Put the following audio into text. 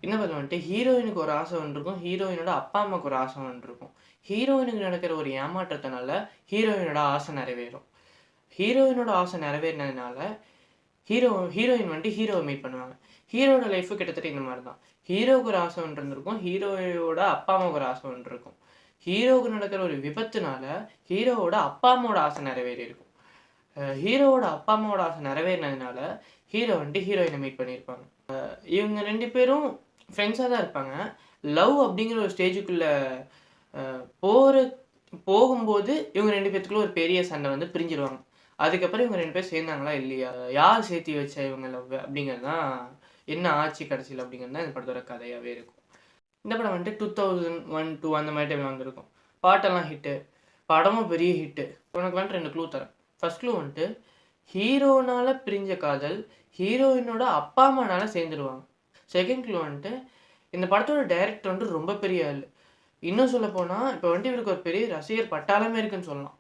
என்ன படத்துல வந்துட்டு ஹீரோயினுக்கு ஒரு ஆசை ஒன்று இருக்கும், ஹீரோயினோட அப்பா அம்மாவுக்கு ஒரு ஆசை ஒன்று இருக்கும். ஹீரோயினுக்கு நடக்கிற ஒரு ஏமாற்றத்தினால ஹீரோயினோட ஆசை நிறைவேறும். ஹீரோயினோட ஆசை நிறைவேறினதுனால ஹீரோயின் வந்துட்டு ஹீரோவை மீட் பண்ணுவாங்க. ஹீரோட லைஃபு கிட்டத்தட்ட இந்த மாதிரி தான். ஹீரோவுக்கு ஒரு ஆசை ஒன்று இருந்திருக்கும், ஹீரோவோட அப்பா அம்மாவுக்கு ஒரு ஆசை ஒன்று இருக்கும். ஹீரோவுக்கு நடக்கிற ஒரு விபத்துனால ஹீரோவோட அப்பா அம்மாவோட ஆசை நிறைவேறி இருக்கும். ஹீரோவோட அப்பா அம்மாவோட ஆசை நிறைவேறினதுனால ஹீரோ வந்துட்டு ஹீரோயினை மீட் பண்ணியிருப்பாங்க. இவங்க 2 பேரும் ஃப்ரெண்ட்ஸாக தான் இருப்பாங்க. லவ் அப்படிங்கிற ஒரு ஸ்டேஜுக்குள்ளே போகும்போது இவங்க 2 பேத்துக்குள்ள ஒரு பெரிய சண்டை வந்து பிரிஞ்சிருவாங்க. அதுக்கப்புறம் இவங்க 2 பேரும் சேர்ந்தாங்களா இல்லையா, யார் சேர்த்தி வச்சா இவங்க லவ் அப்படிங்கிறது தான் என்ன ஆச்சு கடைசியில் அப்படிங்கிறது தான் இந்த படத்தோட கதையாகவே இருக்கும். இந்த படம் வந்துட்டு 2001, 2 அந்த மாதிரி டைமில் வந்திருக்கும். பாட்டெல்லாம் ஹிட்டு, படமும் பெரிய ஹிட்டு. உனக்கு வந்துட்டு 2 க்ளூ தரேன். ஃபர்ஸ்ட் க்ளூ வந்துட்டு ஹீரோனால பிரிஞ்ச காதல் ஹீரோயினோட அப்பா அம்மானால சேர்ந்துருவாங்க. செகண்ட் க்ளூ வந்துட்டு இந்த படத்தோட டைரக்டர் வந்துட்டு ரொம்ப பெரிய ஆள். இன்னும் சொல்ல போனால் இப்போ வந்துட்டு இவருக்கு ஒரு பெரிய ரசிகர் பட்டாளமே இருக்குன்னு சொல்லலாம்.